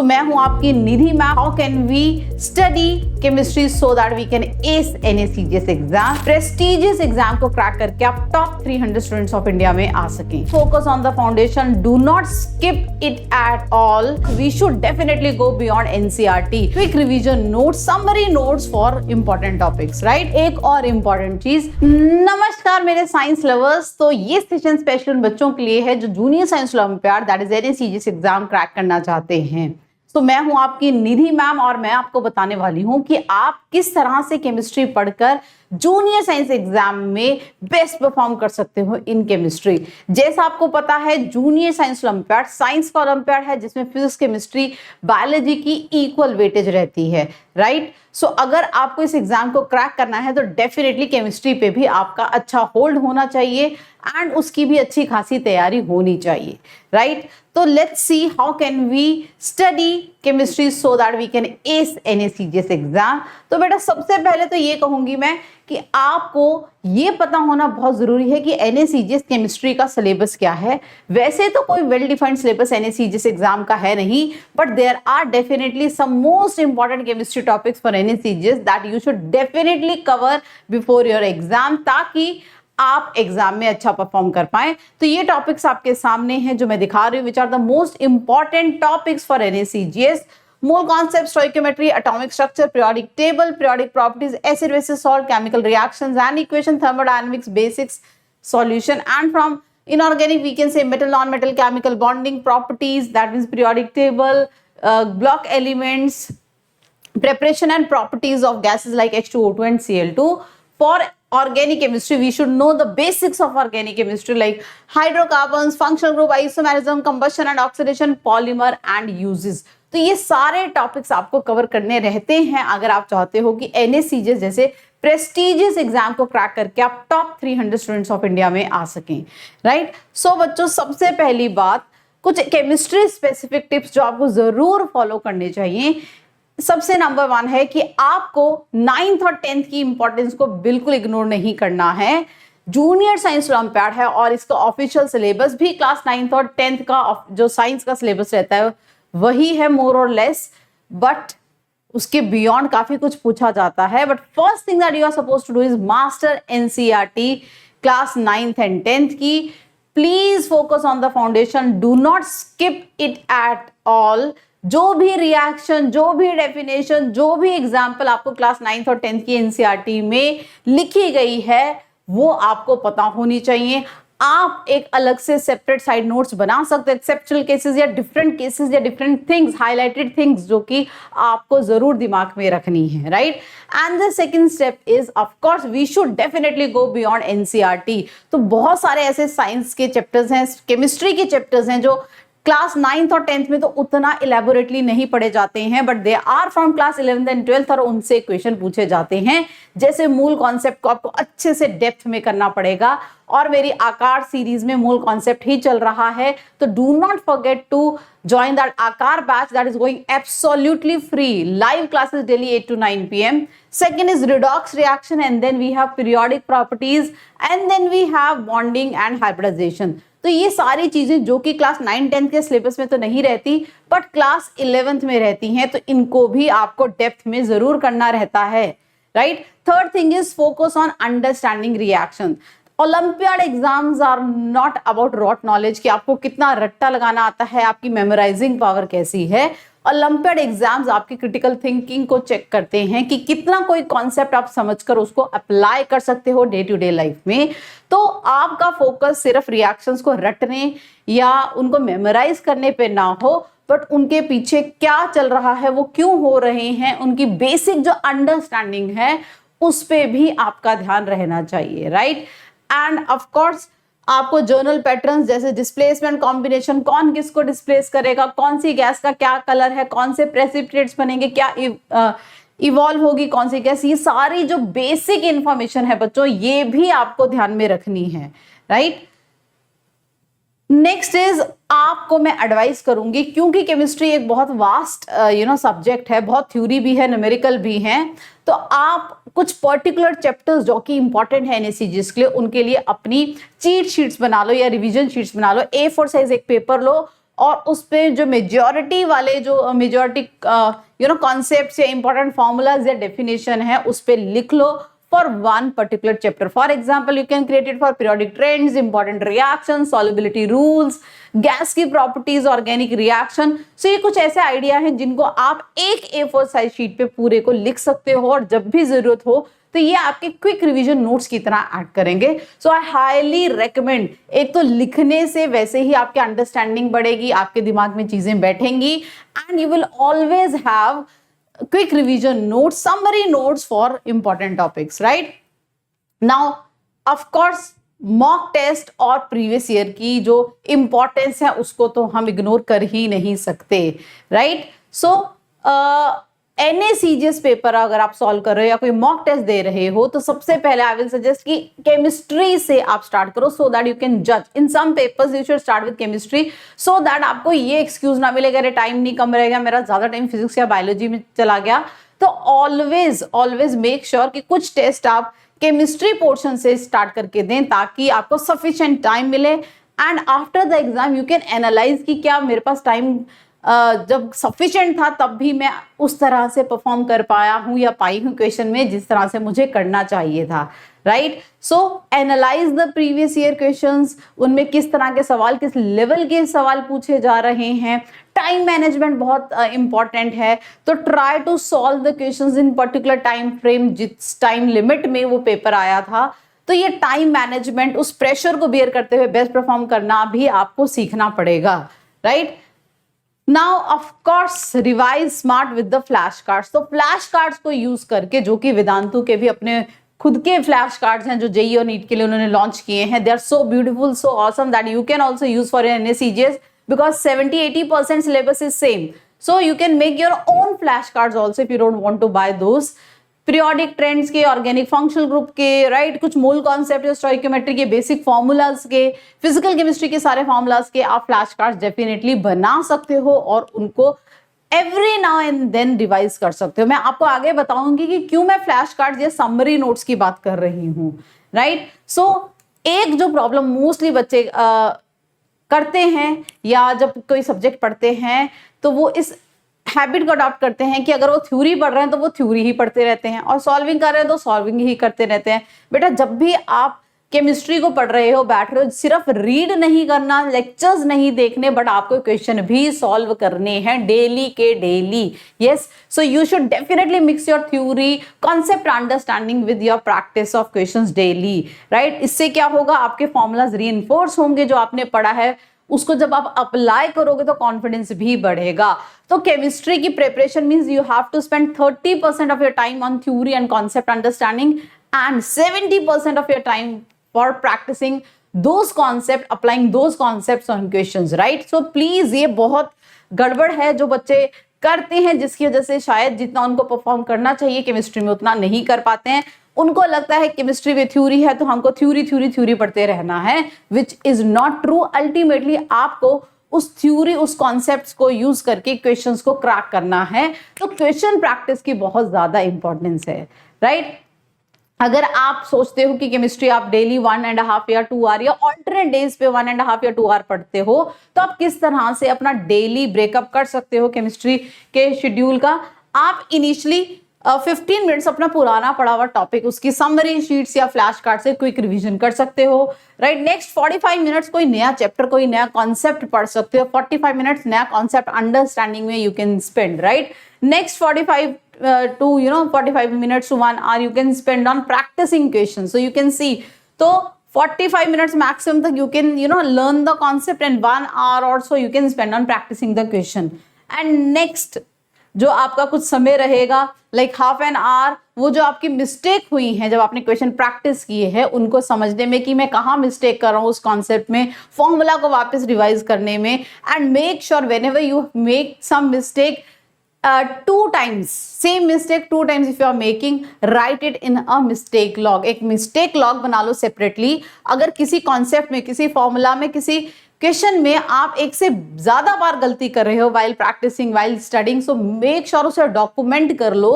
तो मैं हूं आपकी Nidhi ma'am. How can we study chemistry so that we can ace NACGS exam, prestigious exam को क्रैक करके आप टॉप 300 स्टूडेंट्स ऑफ इंडिया में आ सकें। Focus on the foundation, do not skip it at all. We should definitely go beyond NCERT। Quick revision notes, summary notes for important topics, right. एक और important चीज, नमस्कार मेरे साइंस लवर्स। तो ये सेशन स्पेशल उन बच्चों के लिए है जो junior science olympiad that is NACGS exam crack करना चाहते हैं। तो मैं हूं आपकी निधि मैम और मैं आपको बताने वाली हूं कि आप किस तरह से केमिस्ट्री पढ़कर जूनियर साइंस एग्जाम में बेस्ट परफॉर्म कर सकते हो इन केमिस्ट्री। जैसा आपको पता है, जूनियर साइंस ओलंपियाड साइंस का ओलंपियाड है जिसमें फिजिक्स, केमिस्ट्री, बायोलॉजी की इक्वल वेटेज रहती है, राइट। सो अगर आपको इस एग्जाम को क्रैक करना है तो डेफिनेटली केमिस्ट्री पे भी आपका अच्छा होल्ड होना चाहिए एंड उसकी भी अच्छी खासी तैयारी होनी चाहिए, राइट। तो let's see how can we study chemistry so that we can ace NACGS exam. तो बेटा सबसे पहले तो ये कहूंगी मैं कि आपको ये पता होना बहुत जरूरी है कि NACGS केमिस्ट्री का सिलेबस क्या है। वैसे तो कोई well defined syllabus NACGS exam का है नहीं, but there are definitely some most important chemistry topics for NACGS that you should definitely cover before your exam, ताकि आप एग्जाम में अच्छा परफॉर्म कर पाए। तो ये टॉपिक्स आपके सामने हैं जो मैं दिखा रही हूँ, which are the most important topics for NACGS। Mole concept, stoichiometry, atomic structure, periodic table, periodic properties, acid basis salt, chemical reactions and equation, thermodynamics basics, solution, and from inorganic we can say metal non-metal chemical bonding properties, that means periodic table, block elements, preparation and properties of gases like H2O2 and Cl2. For organic chemistry we should know the basics of organic chemistry like hydrocarbons, functional group, isomerism, combustion and oxidation, polymer and uses. तो ये सारे topics आपको cover करने रहते हैं अगर आप चाहते हो कि NACGS जैसे प्रेस्टिजियस एग्जाम को क्रैक करके आप टॉप 300 स्टूडेंट्स ऑफ इंडिया में आ सकें, राइट। सो बच्चों, सबसे पहली बात, कुछ केमिस्ट्री स्पेसिफिक टिप्स जो आपको जरूर फॉलो करने चाहिए। सबसे नंबर 1 है कि आपको 9th और 10th की इंपॉर्टेंस को बिल्कुल इग्नोर नहीं करना है। जूनियर साइंस ओलंपियाड है और इसका ऑफिशियल सिलेबस भी क्लास 9th और 10th का जो साइंस का सिलेबस रहता है वही है मोर और लेस, बट उसके बियॉन्ड काफी कुछ पूछा जाता है। But first thing that you are suppose to do is master NCERT class 9th and 10th की। Please focus on the foundation, do not skip it at all. जो भी रिएक्शन, जो भी डेफिनेशन, जो भी एग्जाम्पल आपको क्लास 9th और 10th की NCERT में लिखी गई है वो आपको पता होनी चाहिए। आप एक अलग से सेपरेट साइड नोट्स बना सकते हैं, एक्सेप्शनल केसेस या डिफरेंट केसेस या डिफरेंट थिंग्स, हाईलाइटेड थिंग्स जो कि आपको जरूर दिमाग में रखनी है, right. And the second step is of course we should definitely go beyond NCERT। तो बहुत सारे ऐसे साइंस के चैप्टर्स हैं, केमिस्ट्री के चैप्टर्स हैं जो क्लास 9th और 10th में तो उतना इलेबोरेटली नहीं पढ़े जाते हैं, but they are from class 11th and 12th और उनसे क्वेश्चन पूछे जाते हैं। जैसे मूल कॉन्सेप्ट को आपको अच्छे से डेप्थ में करना पड़ेगा और मेरी आकार सीरीज में मूल कॉन्सेप्ट ही चल रहा है, तो do not forget to join that Aakar batch that is going absolutely free, live classes daily 8 to 9 PM. Second is redox reaction and then we have periodic properties and then we have bonding and hybridization. तो ये सारी चीजें जो कि class 9-10 के syllabus में तो नहीं रहती बट क्लास 11th में रहती हैं, तो इनको भी आपको डेप्थ में जरूर करना रहता है, right. Third thing is focus on understanding reaction. Olympiad exams are not about rote knowledge कि आपको कितना रट्टा लगाना आता है, आपकी मेमोराइजिंग पावर कैसी है। ओलंपियाड एग्जाम्स आपकी क्रिटिकल थिंकिंग को चेक करते हैं कि कितना कोई कॉन्सेप्ट आप समझकर उसको अप्लाई कर सकते हो डे टू डे लाइफ में। तो आपका फोकस सिर्फ रिएक्शंस को रटने या उनको मेमोराइज करने पे ना हो, बट उनके पीछे क्या चल रहा है, वो क्यों हो रहे हैं, उनकी बेसिक जो अंडरस्टैंडिंग है उस पे भी आपका ध्यान रहना चाहिए, राइट। एंड ऑफ कोर्स आपको जर्नल पैटर्न्स जैसे डिस्प्लेसमेंट, कॉम्बिनेशन, कौन किसको डिस्प्लेस करेगा, कौन सी गैस का क्या कलर है, कौन से प्रेसिपिटेट्स बनेंगे, क्या इवॉल्व होगी कौन सी गैस, ये सारी जो बेसिक इंफॉर्मेशन है बच्चों ये भी आपको ध्यान में रखनी है, राइट। नेक्स्ट इज आपको मैं एडवाइस करूंगी, क्योंकि केमिस्ट्री एक बहुत वास्ट सब्जेक्ट है, बहुत थ्योरी भी है, न्यूमेरिकल भी है, तो आप कुछ पर्टिकुलर चैप्टर्स जो कि इंपॉर्टेंट है NACGS के लिए, उनके लिए अपनी चीट शीट्स बना लो या रिवीजन शीट्स बना लो। A4 साइज एक पेपर लो और उस पे जो मेजॉरिटी वाले जो मेजॉरिटी कॉन्सेप्ट्स या इंपॉर्टेंट फॉर्मूलाज या डेफिनेशन है उस पे लिख लो for one particular chapter. For example, you can create it for periodic trends, important reactions, solubility rules, gas की properties, organic reaction. So ये कुछ ऐसे आइडिया हैं जिनको आप एक A4 साइज शीट पे पूरे को लिख सकते हो और जब भी जरूरत हो तो ये आपके क्विक रिवीजन नोट्स की तरह ऐड करेंगे. सो आई हाईली रेकमेंड. एक तो लिखने से वैसे ही आपकी अंडरस्टैंडिंग बढ़ेगी, आपके दिमाग में चीजें बैठेंगी and you will always have quick revision notes, summary notes for important topics, right? Now, of course, mock test और previous year की जो importance है उसको तो हम ignore कर ही नहीं सकते, right? So, NACGS पेपर अगर आप सॉल्व कर रहे हो या कोई मॉक टेस्ट दे रहे हो तो सबसे पहले आई विल सजेस्ट कि केमिस्ट्री से आप स्टार्ट करो सो दैट यू कैन जज. In some papers you should start with chemistry so that आपको ये एक्सक्यूज ना मिलेगा अरे टाइम नहीं कम रहेगा, मेरा ज्यादा टाइम फिजिक्स या बायोलॉजी में चला गया. तो ऑलवेज मेक श्योर कि कुछ टेस्ट आप केमिस्ट्री पोर्शन से स्टार्ट करके दें ताकि आपको सफिशिएंट टाइम मिले and after the exam you can analyse कि क्या मेरे पास टाइम जब सफिशिएंट था तब भी मैं उस तरह से परफॉर्म कर पाया हूं या पाई हूं क्वेश्चन में जिस तरह से मुझे करना चाहिए था, right? So analyse the previous year questions, उनमें किस तरह के सवाल, किस लेवल के सवाल पूछे जा रहे हैं. टाइम मैनेजमेंट बहुत इंपॉर्टेंट है, तो try to solve the questions in particular time frame, जिस टाइम लिमिट में वो पेपर आया था. तो ये टाइम मैनेजमेंट, उस प्रेशर को बेयर करते हुए बेस्ट परफॉर्म करना भी आपको सीखना पड़ेगा, राइट? Now of course revise smart with the flash cards. तो फ्लैश कार्ड्स को यूज करके, जो कि वेदांतु के भी अपने खुद के फ्लैश कार्ड्स हैं जो जेईई और नीट के लिए उन्होंने लॉन्च किए हैं. They are so beautiful, so awesome that you can also use for NACGS because 70-80% syllabus is same. So you can make your own flash cards also if you don't want to buy those. Periodic trends के, organic functional group के, right, कुछ मूल concept, stoichiometry के basic formulas के, physical chemistry के सारे formulas के आप फ्लैश कार्ड्स डेफिनेटली बना सकते हो और उनको every now and then revise कर सकते हो. मैं आपको आगे बताऊंगी कि क्यों मैं फ्लैश कार्ड्स या समरी नोट्स की बात कर रही हूँ, राइट? सो एक जो प्रॉब्लम मोस्टली बच्चे करते हैं या जब कोई सब्जेक्ट पढ़ते हैं तो वो इस हैबिट को अडॉप्ट करते हैं कि अगर वो थ्योरी पढ़ रहे हैं तो वो थ्योरी ही पढ़ते रहते हैं और सॉल्विंग कर रहे हैं तो सॉल्विंग ही करते रहते हैं. बेटा, जब भी आप केमिस्ट्री को पढ़ रहे हो, बैठ रहे हो, सिर्फ रीड नहीं करना, लेक्चर्स नहीं देखने, बट आपको क्वेश्चन भी सॉल्व करने हैं डेली के daily. Yes, so you should definitely mix your theory, concept understanding with your practice of questions daily, right? इससे क्या होगा, आपके फॉर्मूलाज रीइंफोर्स होंगे, जो आपने पढ़ा है उसको जब आप अप्लाई करोगे तो कॉन्फिडेंस भी बढ़ेगा. तो केमिस्ट्री की preparation means you have to spend 30% of your time on theory and concept understanding and 70% of your time for practicing those concept, applying those concepts on questions, right? So please, ये बहुत गड़बड़ है जो बच्चे करते हैं जिसकी वजह से शायद जितना उनको परफॉर्म करना चाहिए केमिस्ट्री में उतना नहीं कर पाते हैं. उनको लगता है केमिस्ट्री में थ्योरी है तो हमको थ्योरी पढ़ते रहना है, which is not true. Ultimately आपको उस थ्योरी, उस कॉन्सेप्ट्स को यूज करके क्वेश्चंस को क्रैक करना है. तो क्वेश्चन प्रैक्टिस की बहुत ज्यादा इंपॉर्टेंस है, राइट? अगर आप सोचते हो कि केमिस्ट्री आप डेली 1.5 या 2 आवर या ऑल्टरनेट डेज पे 1.5 या 2 आवर पढ़ते हो, तो आप किस तरह से अपना डेली ब्रेकअप कर सकते हो केमिस्ट्री के शेड्यूल का. आप इनिशियली 15 मिनट्स अपना पुराना पढ़ा हुआ टॉपिक, उसकी समरी शीट्स या फ्लैश कार्ड से क्विक रिवीजन कर सकते हो, राइट? नेक्स्ट 45 मिनट्स कोई नया चैप्टर, कोई नया कॉन्सेप्ट पढ़ सकते हो. 45 मिनट्स नया कॉन्सेप्ट अंडरस्टैंडिंग में you can spend, right? Next 45 to 45 minutes to 1 hour you can spend on practicing questions. So you can see, so 45 minutes maximum तक you can learn the concept and 1 hour or so you can spend on practicing the question. And next जो आपका कुछ समय रहेगा like half an hour, वो जो आपकी mistake हुई है जब आपने क्वेश्चन प्रैक्टिस किए हैं उनको समझने में कि मैं कहाँ मिस्टेक कर रहा हूँ उस कॉन्सेप्ट में, फॉर्मूला को वापस रिवाइज करने में. And make sure whenever you make some mistake, 2 times, same mistake 2 times if you are making, write it in a mistake log. एक mistake log बना लो separately. अगर किसी कॉन्सेप्ट में, किसी फॉर्मूला में, किसी क्वेश्चन में आप एक से ज्यादा बार गलती कर रहे हो while practicing, while studying, so make sure उसे डॉक्यूमेंट कर लो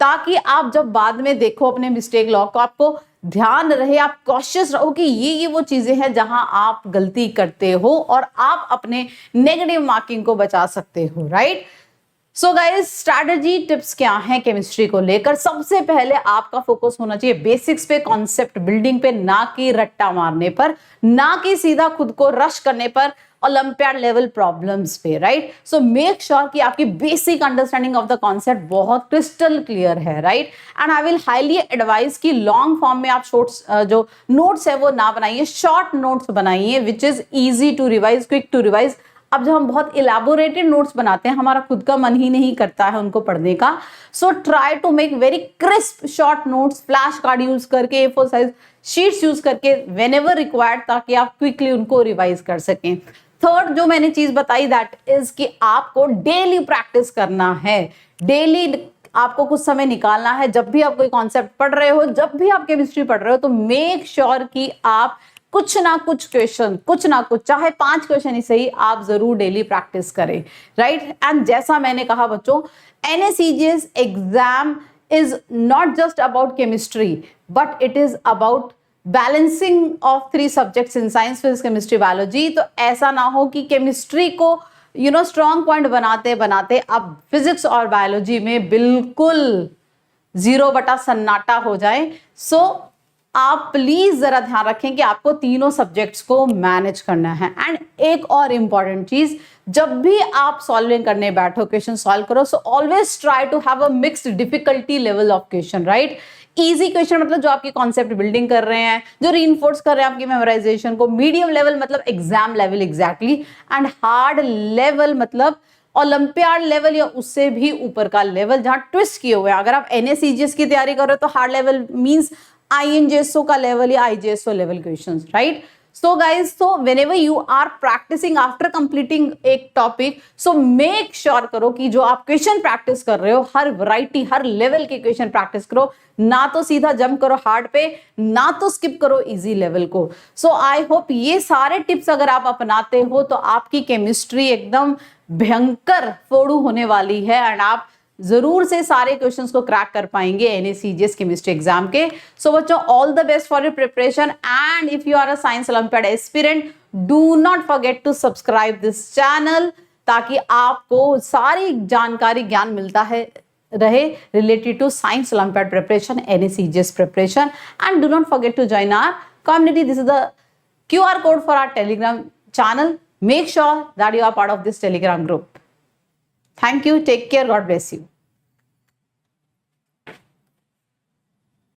ताकि आप जब बाद में देखो अपने मिस्टेक लॉग को, आपको ध्यान रहे, आप कॉशियस रहो कि ये वो चीजें हैं जहां आप गलती करते हो और आप अपने नेगेटिव मार्किंग को बचा सकते हो, right. So guys, strategy tips क्या हैं केमिस्ट्री को लेकर? सबसे पहले आपका फोकस होना चाहिए बेसिक्स पे, कॉन्सेप्ट बिल्डिंग पे, ना कि रट्टा मारने पर, ना कि सीधा खुद को रश करने पर, ओलंपियाड लेवल प्रॉब्लम्स पे, राइट। सो मेक श्योर कि आपकी basic understanding of the concept बहुत क्रिस्टल क्लियर है, right. And I will highly advise कि लॉन्ग फॉर्म में आप शॉर्ट्स जो नोट्स है वो ना बनाइए, शॉर्ट नोट्स बनाइए which is easy to revise, quick to revise. अब जब हम बहुत इलेबोरेटेड नोट्स बनाते हैं, हमारा खुद का मन ही नहीं करता है उनको पढ़ने का। So try to make very crisp short notes, flash card use करके, A4 साइज शीट्स यूज करके व्हेनेवर रिक्वायर्ड, ताकि आप क्विकली उनको रिवाइज कर सकें। थर्ड जो मैंने चीज बताई दैट इज कि आपको डेली प्रैक्टिस करना है। डेली आपको कुछ समय निकालना है। जब भी आप कोई कॉन्सेप्ट पढ़ रहे हो, जब भी आप केमिस्ट्री पढ़ रहे हो, तो मेक श्योर कि आप कुछ ना कुछ क्वेश्चन, कुछ ना कुछ, चाहे 5 क्वेश्चन ही सही, आप जरूर डेली प्रैक्टिस करें, राइट। एंड जैसा मैंने कहा बच्चों, NACGS exam is not just about chemistry, but it is about balancing of 3 subjects in science, physics, chemistry, biology. तो ऐसा ना हो कि केमिस्ट्री को स्ट्रॉन्ग पॉइंट बनाते बनाते अब फिजिक्स और बायोलॉजी में बिल्कुल 0 बटा सन्नाटा हो जाए। सो आप प्लीज जरा ध्यान रखें कि आपको तीनों सब्जेक्ट्स को मैनेज करना है। एंड एक और इंपॉर्टेंट चीज, जब भी आप सॉल्विंग करने बैठो, क्वेश्चन सॉल्व करो, so always try to have a mixed difficulty level of question, right. Easy question मतलब जो आपकी कॉन्सेप्ट बिल्डिंग कर रहे हैं, जो रीइंफोर्स कर रहे हैं आपकी मेमोराइजेशन को। मीडियम लेवल मतलब exam level exactly. And hard level मतलब ओलंपियाड लेवल या उससे भी ऊपर का लेवल, जहां ट्विस्ट किए हुए हैं। अगर आप NACGS की तैयारी कर रहे हो तो हार्ड लेवल मींस INJSO का लेवल या IJSO level questions, right. So guys, so whenever you are practicing after completing एक टॉपिक, so make sure करो कि जो आप क्वेश्चन प्रैक्टिस कर रहे हो, हर वैरायटी, हर लेवल के क्वेश्चन प्रैक्टिस करो, ना तो सीधा जंप करो हार्ड पे, ना तो स्किप करो इजी लेवल को। सो आई होप ये सारे टिप्स अगर आप अपनाते हो तो आपकी केमिस्ट्री एकदम भयंकर फोड़ू होने वाली है एंड आप जरूर से सारे क्वेश्चंस को क्रैक कर पाएंगे NACGS केमिस्ट्री एग्जाम के। सो बच्चों, all the best for your preparation and if you are a science olympiad aspirant, do not forget to subscribe this channel, ताकि आपको सारी जानकारी, ज्ञान मिलता है रहे related to science olympiad preparation, NACGS preparation. And do not forget to join our community. This is the QR code for our Telegram channel. Make sure that you are part of this Telegram group. Thank you. Take care. God bless you.